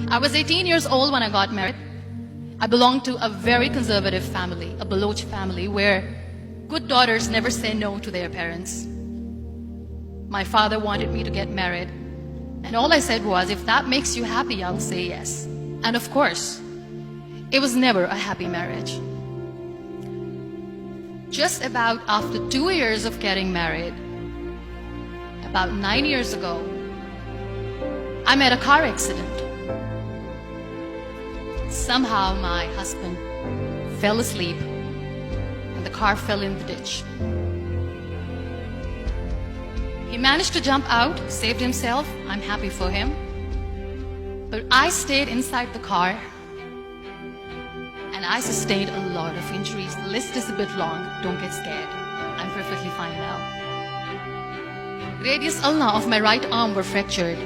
I was 18 years old when I got married. I belonged to a very conservative family, a Baloch family, where good daughters never say no to their parents. My father wanted me to get married, and all I said was, if that makes you happy, I'll say yes. And of course, it was never a happy marriage. Just about after 2 years of getting married, about 9 years ago, I met a car accident. Somehow my husband fell asleep and the car fell in the ditch. He managed to jump out, saved himself. I'm happy for him. But I stayed inside the car and I sustained a lot of injuries. The list is a bit long. Don't get scared. I'm perfectly fine now. Radius ulna of my right arm were fractured.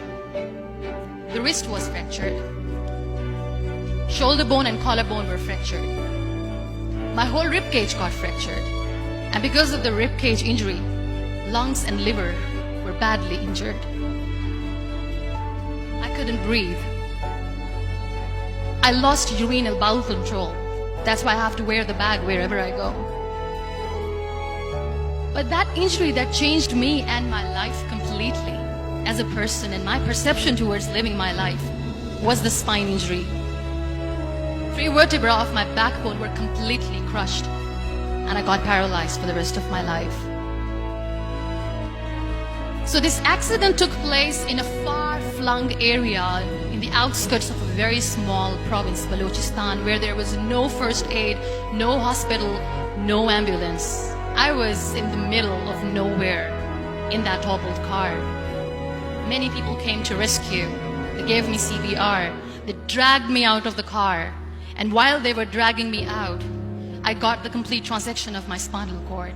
The wrist was fractured. Shoulder bone and collarbone were fractured. My whole rib cage got fractured. And because of the rib cage injury, lungs and liver were badly injured. I couldn't breathe. I lost urinary bowel control. That's why I have to wear the bag wherever I go. But that injury that changed me and my life completely as a person and my perception towards living my life was the spine injury. 3 vertebrae of my backbone were completely crushed and I got paralyzed for the rest of my life. So this accident took place in a far-flung area in the outskirts of a very small province, Balochistan, where there was no first aid, no hospital, no ambulance. I was in the middle of nowhere in that toppled car. Many people came to rescue. They gave me CPR. They dragged me out of the car. And while they were dragging me out, I got the complete transection of my spinal cord.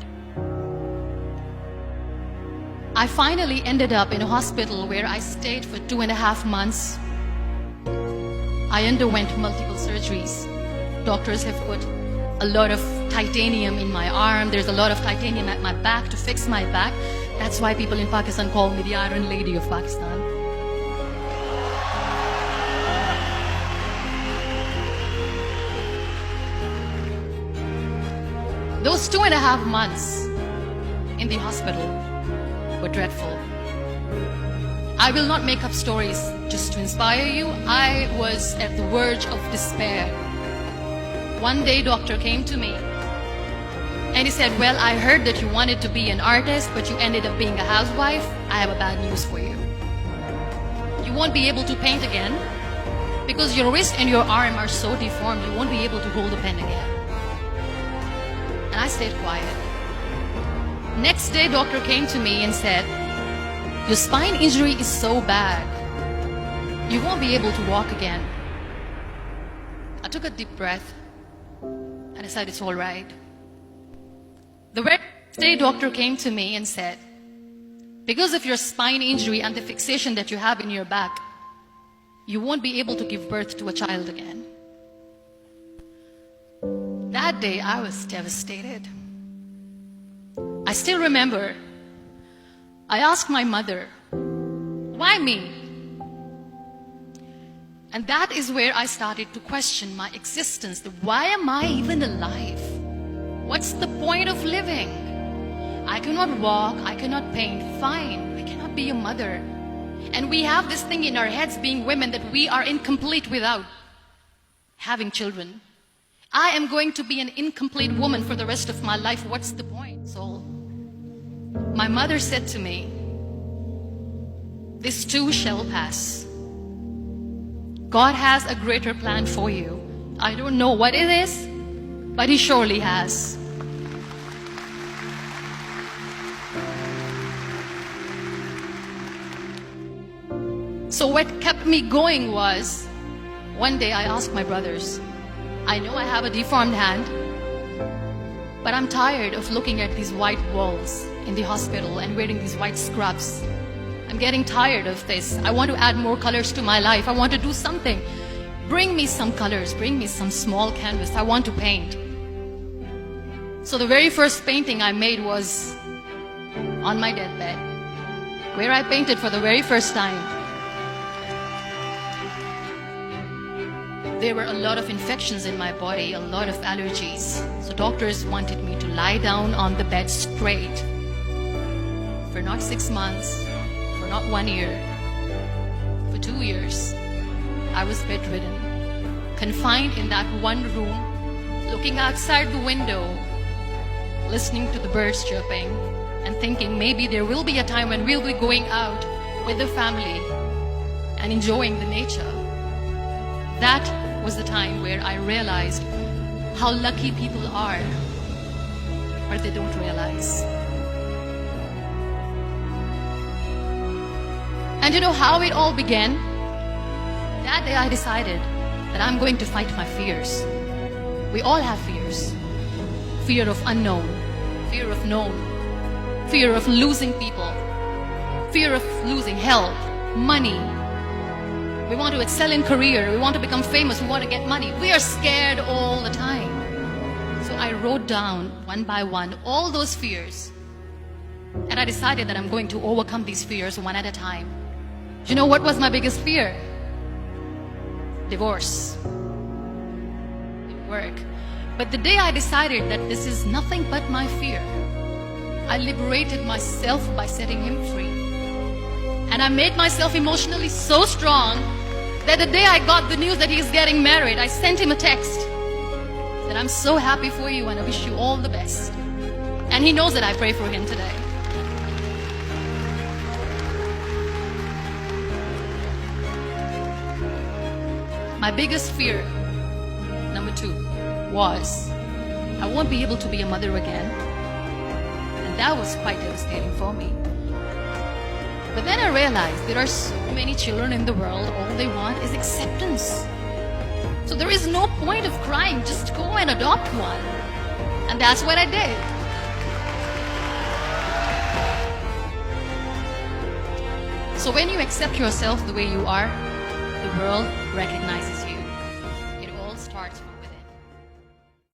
I finally ended up in a hospital where I stayed for 2.5 months. I underwent multiple surgeries. Doctors have put a lot of titanium in my arm. There's a lot of titanium at my back to fix my back. That's why people in Pakistan call me the Iron Lady of Pakistan. Those 2.5 months in the hospital were dreadful. I will not make up stories just to inspire you. I was at the verge of despair. One day, doctor came to me and he said, well, I heard that you wanted to be an artist, but you ended up being a housewife. I have a bad news for you. You won't be able to paint again because your wrist and your arm are so deformed, you won't be able to hold a pen again. And I stayed quiet. Next day, doctor came to me and said, your spine injury is so bad, you won't be able to walk again. I took a deep breath and I said, it's all right. The very next day, doctor came to me and said, because of your spine injury and the fixation that you have in your back, you won't be able to give birth to a child again. That day, I was devastated. I still remember, I asked my mother, why me? And that is where I started to question my existence. Why am I even alive? What's the point of living? I cannot walk, I cannot paint, fine, I cannot be a mother. And we have this thing in our heads being women that we are incomplete without having children. I am going to be an incomplete woman for the rest of my life. What's the point, soul? My mother said to me, this too shall pass. God has a greater plan for you. I don't know what it is, but He surely has. So what kept me going was, one day I asked my brothers, I know I have a deformed hand, but I'm tired of looking at these white walls in the hospital and wearing these white scrubs. I'm getting tired of this. I want to add more colors to my life. I want to do something. Bring me some colors. Bring me some small canvas. I want to paint. So the very first painting I made was on my deathbed, where I painted for the very first time. There were a lot of infections in my body, a lot of allergies. So doctors wanted me to lie down on the bed straight for not 6 months, for not 1 year, for 2 years. I was bedridden, confined in that one room, looking outside the window, listening to the birds chirping, and thinking maybe there will be a time when we'll be going out with the family and enjoying the nature. That was the time where I realized how lucky people are, but they don't realize. And you know how it all began? That day I decided that I'm going to fight my fears. We all have fears. Fear of unknown, fear of known, fear of losing people, fear of losing health, money. We want to excel in career, we want to become famous, we want to get money. We are scared all the time. So I wrote down one by one all those fears. And I decided that I'm going to overcome these fears one at a time. Do you know what was my biggest fear? Divorce. It didn't work. But the day I decided that this is nothing but my fear, I liberated myself by setting him free. And I made myself emotionally so strong that the day I got the news that he's getting married, I sent him a text that I'm so happy for you and I wish you all the best. And he knows that I pray for him today. My biggest fear, number 2, was I won't be able to be a mother again. And that was quite devastating for me. But then I realized there are so many children in the world, all they want is acceptance. So there is no point of crying, just go and adopt one. And that's what I did. So when you accept yourself the way you are, the world recognizes you.